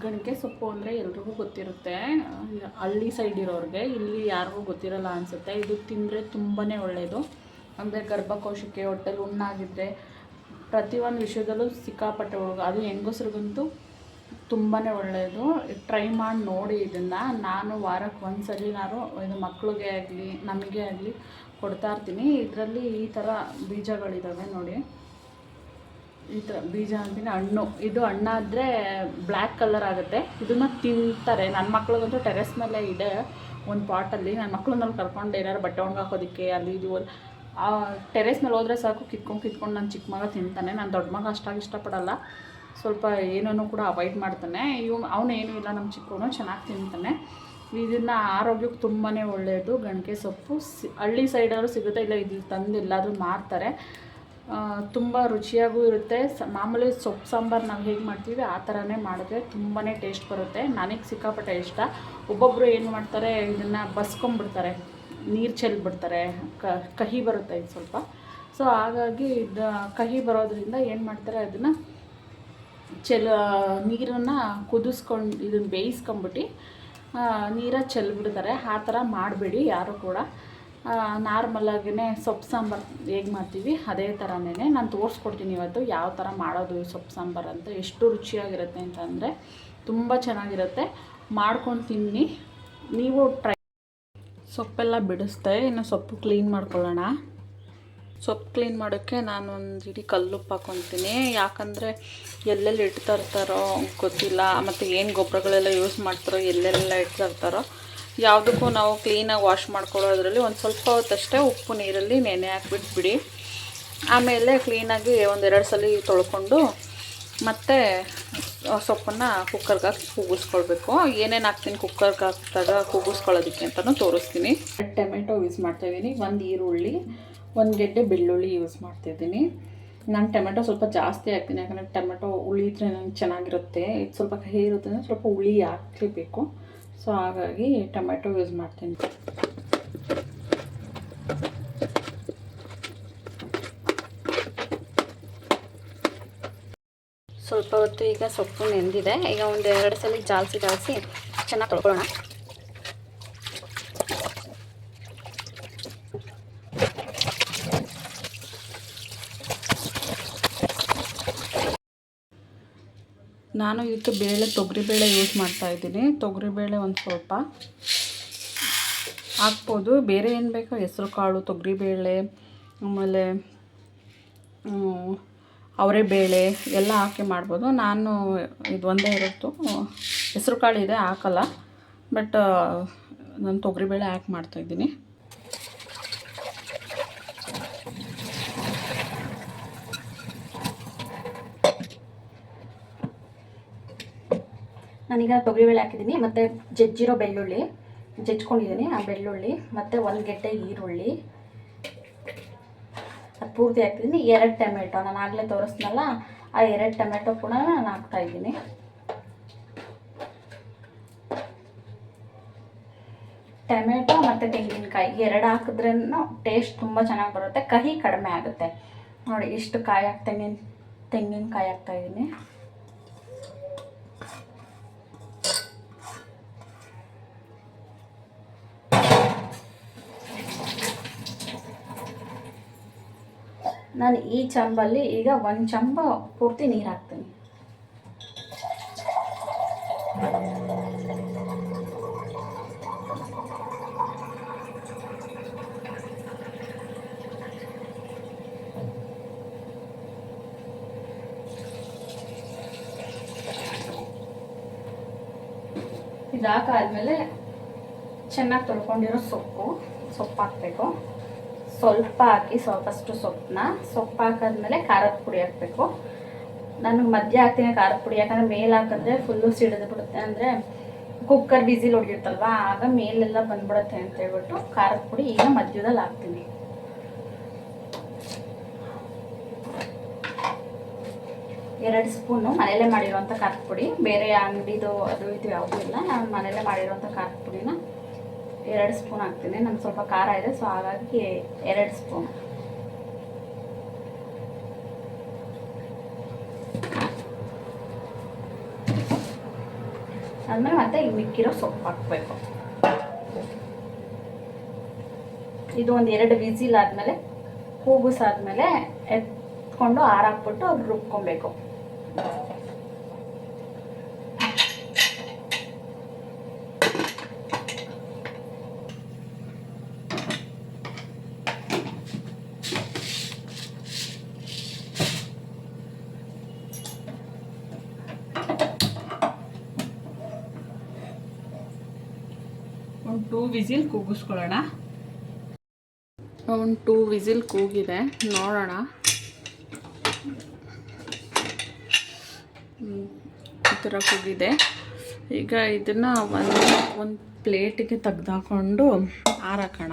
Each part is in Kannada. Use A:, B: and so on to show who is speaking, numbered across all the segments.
A: ಗಣಿಕೆ ಸೊಪ್ಪು ಅಂದರೆ ಎಲ್ರಿಗೂ ಗೊತ್ತಿರುತ್ತೆ, ಹಳ್ಳಿ ಸೈಡ್ ಇರೋರಿಗೆ. ಇಲ್ಲಿ ಯಾರಿಗೂ ಗೊತ್ತಿರಲ್ಲ ಅನಿಸುತ್ತೆ. ಇದು ತಿಂದರೆ ತುಂಬಾ ಒಳ್ಳೆಯದು. ಅಂದರೆ ಗರ್ಭಕೋಶಕ್ಕೆ, ಹೊಟ್ಟೆಲಿ ಹುಣ್ಣಾಗಿದ್ದರೆ ಪ್ರತಿಯೊಂದು ವಿಷಯದಲ್ಲೂ ಸಿಕ್ಕಾಪಟ್ಟೆ ಒಳಗೆ, ಅದು ಹೆಂಗಸ್ರಿಗಂತೂ ತುಂಬಾ ಒಳ್ಳೆಯದು. ಟ್ರೈ ಮಾಡಿ ನೋಡಿ ಇದನ್ನು. ನಾನು ವಾರಕ್ಕೆ ಒಂದು ಸಲಿನಾರು ಇದು ಮಕ್ಕಳಿಗೆ ಆಗಲಿ ನಮಗೆ ಆಗಲಿ ಕೊಡ್ತಾಯಿರ್ತೀನಿ. ಇದರಲ್ಲಿ ಈ ಥರ ಬೀಜಗಳಿದ್ದಾವೆ ನೋಡಿ. ಈ ಥರ ಬೀಜ ಅಂತೀನಿ, ಹಣ್ಣು. ಇದು ಹಣ್ಣಾದರೆ ಬ್ಲ್ಯಾಕ್ ಕಲರ್ ಆಗುತ್ತೆ. ಇದನ್ನು ತಿಂತಾರೆ. ನನ್ನ ಮಕ್ಳಿಗಂತೂ ಟೆರೆಸ್ ಮೇಲೆ ಇದೆ ಒಂದು ಪಾಟಲ್ಲಿ. ನನ್ನ ಮಕ್ಳನ್ನಲ್ಲಿ ಕರ್ಕೊಂಡು ಏನಾದ್ರು ಬಟ್ಟೆ ಒಣಗಾಕೋದಕ್ಕೆ ಅಲ್ಲಿ ಇದು ಟೆರೆಸ್ ಮೇಲೆ ಹೋದರೆ ಸಾಕು, ಕಿತ್ಕೊಂಡು ನನ್ನ ಚಿಕ್ಕ ಮಗ ತಿಂತಾನೆ. ನನ್ನ ದೊಡ್ಡ ಮಗ ಅಷ್ಟಾಗಿ ಇಷ್ಟಪಡಲ್ಲ, ಸ್ವಲ್ಪ ಏನೂ ಕೂಡ ಅವಾಯ್ಡ್ ಮಾಡ್ತಾನೆ. ಅವನೇನೂ ಇಲ್ಲ, ನಮ್ಮ ಚಿಕ್ಕವನು ಚೆನ್ನಾಗಿ ತಿಂತಾನೆ. ಇದನ್ನು ಆರೋಗ್ಯಕ್ಕೆ ತುಂಬಾ ಒಳ್ಳೆಯದು. ಗಣಿಕೆ ಸೊಪ್ಪು ಹಳ್ಳಿ ಸೈಡಲ್ಲೂ ಸಿಗುತ್ತೆ, ಇಲ್ಲ ಇದು ತಂದು ಎಲ್ಲಾದರೂ ಮಾರ್ತಾರೆ. ತುಂಬ ರುಚಿಯಾಗೂ ಇರುತ್ತೆ. ಮಾಮೂಲಿ ಸೊಪ್ಪು ಸಾಂಬಾರು ನಾವು ಹೇಗೆ ಮಾಡ್ತೀವಿ ಆ ಥರನೇ ಮಾಡಿದ್ರೆ ತುಂಬಾ ಟೇಸ್ಟ್ ಬರುತ್ತೆ. ನನಗೆ ಸಿಕ್ಕಾಪಟ್ಟೆ ಇಷ್ಟ. ಒಬ್ಬೊಬ್ಬರು ಏನು ಮಾಡ್ತಾರೆ, ಇದನ್ನು ಬಸ್ಕೊಂಬಿಡ್ತಾರೆ, ನೀರು ಚೆಲ್ಬಿಡ್ತಾರೆ, ಕಹಿ ಬರುತ್ತೆ ಇದು ಸ್ವಲ್ಪ. ಸೊ ಹಾಗಾಗಿ ಇದು ಕಹಿ ಬರೋದ್ರಿಂದ ಏನು ಮಾಡ್ತಾರೆ, ಅದನ್ನು ನೀರನ್ನು ಕುದಿಸ್ಕೊಂಡು ಇದನ್ನು ಬೇಯಿಸ್ಕೊಂಬಿಟ್ಟು ನೀರಾಗಿ ಚೆಲ್ಬಿಡ್ತಾರೆ. ಆ ಥರ ಮಾಡಬೇಡಿ ಯಾರು ಕೂಡ. ನಾರ್ಮಲಾಗಿಯೇ ಸೊಪ್ಪು ಸಾಂಬಾರು ಹೇಗೆ ಮಾಡ್ತೀವಿ ಅದೇ ಥರನೇ ನಾನು ತೋರಿಸ್ಕೊಡ್ತೀನಿ ಇವತ್ತು ಯಾವ ಥರ ಮಾಡೋದು ಸೊಪ್ಪು ಸಾಂಬಾರು ಅಂತ. ಎಷ್ಟು ರುಚಿಯಾಗಿರುತ್ತೆ ಅಂತಂದರೆ ತುಂಬ ಚೆನ್ನಾಗಿರುತ್ತೆ. ಮಾಡ್ಕೊಂಡು ತಿನ್ನಿ ನೀವು. ಸೊಪ್ಪೆಲ್ಲ ಬಿಡಿಸ್ದೆ, ಇನ್ನು ಸೊಪ್ಪು ಕ್ಲೀನ್ ಮಾಡ್ಕೊಳ್ಳೋಣ. ಸೊಪ್ಪು ಕ್ಲೀನ್ ಮಾಡೋಕ್ಕೆ ನಾನು ಒಂದು ಇಡೀ ಕಲ್ಲುಪ್ಪು ಹಾಕ್ಕೊತೀನಿ. ಯಾಕಂದರೆ ಎಲ್ಲೆಲ್ಲಿ ಇಡ್ತಾ ಇರ್ತಾರೋ ಗೊತ್ತಿಲ್ಲ, ಮತ್ತು ಏನು ಗೊಬ್ಬರಗಳೆಲ್ಲ ಯೂಸ್ ಮಾಡ್ತಾರೋ ಎಲ್ಲೆಲ್ಲ ಇಡ್ತಾ ಇರ್ತಾರೋ. ಯಾವುದಕ್ಕೂ ನಾವು ಕ್ಲೀನಾಗಿ ವಾಶ್ ಮಾಡ್ಕೊಳ್ಳೋದ್ರಲ್ಲಿ ಒಂದು ಸ್ವಲ್ಪ ಹೊತ್ತಷ್ಟೇ ಉಪ್ಪು ನೀರಲ್ಲಿ ನೆನೆ ಹಾಕ್ಬಿಟ್ಬಿಡಿ. ಆಮೇಲೆ ಕ್ಲೀನಾಗಿ ಒಂದೆರಡು ಸಲ ತೊಳ್ಕೊಂಡು ಮತ್ತು ಸೊಪ್ಪನ್ನು ಕುಕ್ಕರ್ಗೆ ಹಾಕಿ ಕೂಗಿಸ್ಕೊಳ್ಬೇಕು. ಏನೇನು ಹಾಕ್ತೀನಿ ಕುಕ್ಕರ್ಗೆ ಹಾಕಿದಾಗ ಕೂಗಿಸ್ಕೊಳ್ಳೋದಕ್ಕೆ ಅಂತಲೂ ತೋರಿಸ್ತೀನಿ. ಟೊಮೆಟೊ ಯೂಸ್ ಮಾಡ್ತಾಯಿದ್ದೀನಿ, ಒಂದು ಈರುಳ್ಳಿ, ಒಂದು ಗೆಡ್ಡೆ ಬೆಳ್ಳುಳ್ಳಿ ಯೂಸ್ ಮಾಡ್ತಾಯಿದ್ದೀನಿ. ನಾನು ಟೊಮೆಟೊ ಸ್ವಲ್ಪ ಜಾಸ್ತಿ ಹಾಕ್ತೀನಿ, ಯಾಕಂದರೆ ಟೊಮೆಟೊ ಹುಳಿ ಇದ್ರೆ ನನಗೆ ಚೆನ್ನಾಗಿರುತ್ತೆ. ಇದು ಸ್ವಲ್ಪ ಕಹಿ ಇರುತ್ತೆ ಅಂದರೆ ಸ್ವಲ್ಪ ಹುಳಿ ಹಾಕಲೇಬೇಕು. ಸೊ ಹಾಗಾಗಿ ಟೊಮೆಟೊ ಯೂಸ್ ಮಾಡ್ತೀನಿ. ಸ್ವಲ್ಪ ಹೊತ್ತು ಈಗ ಸೊಪ್ಪು ನೆಂದಿದೆ. ಈಗ ಒಂದು 2 ಸಲ ಜಾಲಿಸಿ ಚೆನ್ನಾಗಿ ತೊಳ್ಕೊಳ್ಳೋಣ. ನಾನು ಇದಕ್ಕೆ ತೊಗರಿಬೇಳೆ ಯೂಸ್ ಮಾಡ್ತಾಯಿದ್ದೀನಿ. ತೊಗರಿಬೇಳೆ ಒಂದು ಸ್ವಲ್ಪ ಹಾಕ್ಬೋದು, ಬೇರೆ ಏನು ಬೇಕೋ ಹೆಸ್ರು ಕಾಳು, ತೊಗರಿಬೇಳೆ, ಆಮೇಲೆ ಅವರೆಬೇಳೆ ಎಲ್ಲ ಹಾಕಿ ಮಾಡ್ಬೋದು. ನಾನು ಇದು ಒಂದೇ ಇರೋದು ಹೆಸ್ರು ಕಾಳು ಇದೆ ಹಾಕಲ್ಲ, ಬಟ್ ನಾನು ತೊಗರಿಬೇಳೆ ಹಾಕಿ ಮಾಡ್ತಾಯಿದ್ದೀನಿ. ನಾನೀಗ ತೊಗರಿಬೇಳೆ ಹಾಕಿದ್ದೀನಿ, ಮತ್ತು ಜಜ್ಜಿರೋ ಬೆಳ್ಳುಳ್ಳಿ ಜಜ್ಕೊಂಡಿದ್ದೀನಿ. ಆ ಬೆಳ್ಳುಳ್ಳಿ ಮತ್ತು 1 ಗೆಡ್ಡೆ ಈರುಳ್ಳಿ ಅದು ಪೂರ್ತಿ ಹಾಕ್ತಿದ್ದೀನಿ. 2 ಟೊಮೆಟೊ ನಾನು ಆಗಲೇ ತೋರಿಸ್ನಲ್ಲ, ಆ 2 ಟೊಮೆಟೊ ಕೂಡ ನಾನು ಹಾಕ್ತಾಯಿದ್ದೀನಿ. ಟೊಮೆಟೊ ಮತ್ತು ತೆಂಗಿನಕಾಯಿ 2 ಹಾಕಿದ್ರೂ ಟೇಸ್ಟ್ ತುಂಬ ಚೆನ್ನಾಗಿ ಬರುತ್ತೆ, ಕಹಿ ಕಡಿಮೆ ಆಗುತ್ತೆ. ನೋಡಿ ಇಷ್ಟು ಕಾಯಿ ತೆಂಗಿನಕಾಯಿ ಹಾಕ್ತಾಯಿದ್ದೀನಿ. ನಾನು ಈ ಚಂಬಲ್ಲಿ ಈಗ 1 ಚಂಬ ಪೂರ್ತಿ ನೀರು ಹಾಕ್ತೀನಿ. ಇದಾಕಾದ್ಮೇಲೆ ಚೆನ್ನಾಗಿ ತೊಳ್ಕೊಂಡಿರೋ ಸೊಪ್ಪು ಹಾಕಬೇಕು. ಸ್ವಲ್ಪ ಹಾಕಿ ಫಸ್ಟು ಸೊಪ್ಪು ಹಾಕಿದ್ಮೇಲೆ ಖಾರದ ಪುಡಿ ಹಾಕಬೇಕು. ನಾನು ಮಧ್ಯ ಹಾಕ್ತೀನಿ ಖಾರದ ಪುಡಿ, ಯಾಕಂದರೆ ಮೇಲೆ ಹಾಕಿದ್ರೆ ಫುಲ್ಲು ಸಿಡಿದು ಬಿಡುತ್ತೆ. ಅಂದರೆ ಕುಕ್ಕರ್ ವಿಸಿಲ್ ಹೊಡಿಯುತ್ತಲ್ವ, ಆಗ ಮೇಲೆಲ್ಲ ಬಂದ್ಬಿಡುತ್ತೆ ಅಂತ ಹೇಳ್ಬಿಟ್ಟು ಖಾರದ ಪುಡಿ ಈಗ ಮಧ್ಯದಲ್ಲಿ ಹಾಕ್ತೀನಿ. ಎರಡು ಸ್ಪೂನು ಮನೆಯಲ್ಲೇ ಮಾಡಿರುವಂಥ ಖಾರದ ಪುಡಿ, ಬೇರೆ ಅಂಗಡಿದು ಅದು ಇದು ಯಾವುದೂ ಇಲ್ಲ. ನಾನು ಮನೆಯಲ್ಲೇ ಮಾಡಿರುವಂಥ ಖಾರದ ಪುಡಿನ 2 ಸ್ಪೂನ್ ಹಾಕ್ತೀನಿ. ನನಗೆ ಸ್ವಲ್ಪ ಖಾರ ಇದೆ, ಸೊ ಹಾಗಾಗಿ 2 ಸ್ಪೂನ್. ಆಮೇಲೆ ಮತ್ತೆ ಈಗ ಮಿಕ್ಕಿರೋ ಸೊಪ್ಪು ಹಾಕಬೇಕು. ಇದು ಒಂದು 2 ವಿಸಿಲ್ ಆದಮೇಲೆ ಕೂಗಿಸಾದ್ಮೇಲೆ ಎತ್ಕೊಂಡು ಆರಾಕ್ಬಿಟ್ಟು ಅದು ರುಬ್ಕೊಬೇಕು. ಒಂದು 2 ವಿಸಿಲ್ ಕೂಗಿಸ್ಕೊಳ್ಳೋಣ. ಒಂದು 2 ವಿಸಿಲ್ ಕೂಗಿದೆ, ನೋಡೋಣ. ಈ ಥರ ಕೂಗಿದೆ. ಈಗ ಇದನ್ನು ಒಂದು ಪ್ಲೇಟಿಗೆ ತೆಗ್ದಾಕೊಂಡು ಆರಾಕೋಣ.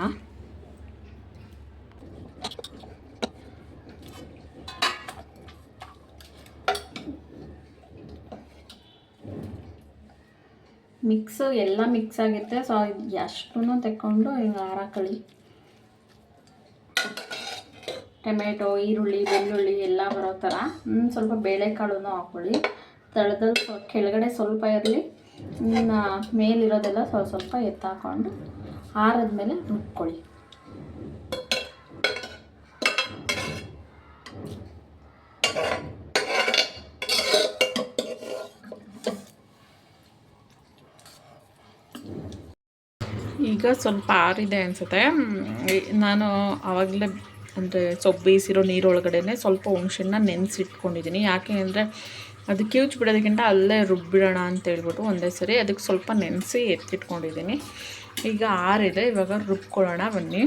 A: ಎಲ್ಲ ಮಿಕ್ಸ್ ಆಗುತ್ತೆ. ಸೊ ಎಷ್ಟು ತೆಕ್ಕೊಂಡು ಈಗ ಹಾರಾಕೊಳ್ಳಿ. ಟೊಮೆಟೊ, ಈರುಳ್ಳಿ, ಬೆಳ್ಳುಳ್ಳಿ ಎಲ್ಲ ಬರೋ ಥರ ಸ್ವಲ್ಪ ಬೇಳೆಕಾಳು ಹಾಕ್ಕೊಳ್ಳಿ. ತಳದಲ್ಲಿ ಕೆಳಗಡೆ ಸ್ವಲ್ಪ ಇರಲಿ, ಮೇಲಿರೋದೆಲ್ಲ ಸ್ವಲ್ಪ ಎತ್ತಾಕೊಂಡು ಆರಿದ್ಮೇಲೆ ರುಬ್ಕೊಳ್ಳಿ. ಈಗ ಸ್ವಲ್ಪ ಆರಿದೆ ಅನಿಸುತ್ತೆ. ನಾನು ಆವಾಗಲೇ ಅಂದರೆ ಸೊಪ್ಪು ಬೇಯಿಸಿರೋ ನೀರೊಳಗಡೆ ಸ್ವಲ್ಪ ಹುಣಸೆಹಣ್ಣನ್ನ ನೆನೆಸಿಟ್ಕೊಂಡಿದ್ದೀನಿ. ಯಾಕೆ ಅಂದರೆ ಅದು ಕಿವುಚ್ ಬಿಡೋದಕ್ಕಿಂತ ಅಲ್ಲೇ ರುಬ್ಬಿಡೋಣ ಅಂತೇಳ್ಬಿಟ್ಟು ಒಂದೇ ಸರಿ ಅದಕ್ಕೆ ಸ್ವಲ್ಪ ನೆನೆಸಿ ಎತ್ತಿಟ್ಕೊಂಡಿದ್ದೀನಿ. ಈಗ ಆರಿದೆ, ಇವಾಗ ರುಬ್ಕೊಳ್ಳೋಣ ಬನ್ನಿ.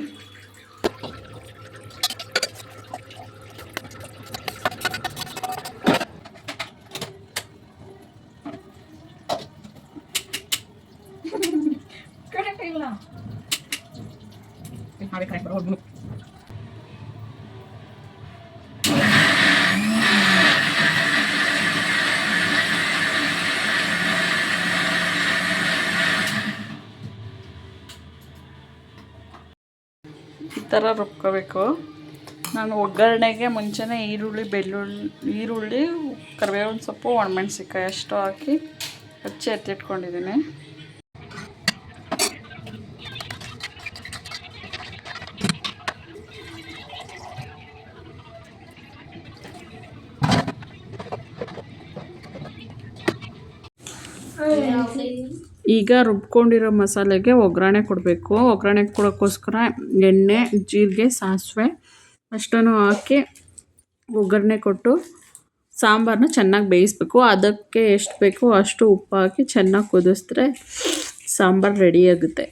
A: ಈ ಥರ ರುಬ್ಕೋಬೇಕು. ನಾನು ಒಗ್ಗರಣೆಗೆ ಮುಂಚೆನೇ ಈರುಳ್ಳಿ, ಕರಿಬೇವಿನ ಸೊಪ್ಪು, ಒಣಮೆಣ್ಸಿನ್ಕಾಯಿ ಅಷ್ಟು ಹಾಕಿ ಹಚ್ಚಿ ಎತ್ತಿಟ್ಕೊಂಡಿದ್ದೀನಿ. ಈಗ ರುಬ್ಕೊಂಡಿರೋ ಮಸಾಲೆಗೆ ಒಗ್ಗರಣೆ ಕೊಡಬೇಕು. ಒಗ್ಗರಣೆ ಕೊಡೋಕ್ಕೋಸ್ಕರ ಎಣ್ಣೆ, ಜೀರಿಗೆ, ಸಾಸಿವೆ ಅಷ್ಟನ್ನು ಹಾಕಿ ಒಗ್ಗರಣೆ ಕೊಟ್ಟು ಸಾಂಬಾರನ್ನ ಚೆನ್ನಾಗಿ ಬೇಯಿಸ್ಬೇಕು. ಅದಕ್ಕೆ ಎಷ್ಟು ಬೇಕೋ ಅಷ್ಟು ಉಪ್ಪು ಹಾಕಿ ಚೆನ್ನಾಗಿ ಕುದಿಸಿದ್ರೆ ಸಾಂಬಾರು ರೆಡಿಯಾಗುತ್ತೆ.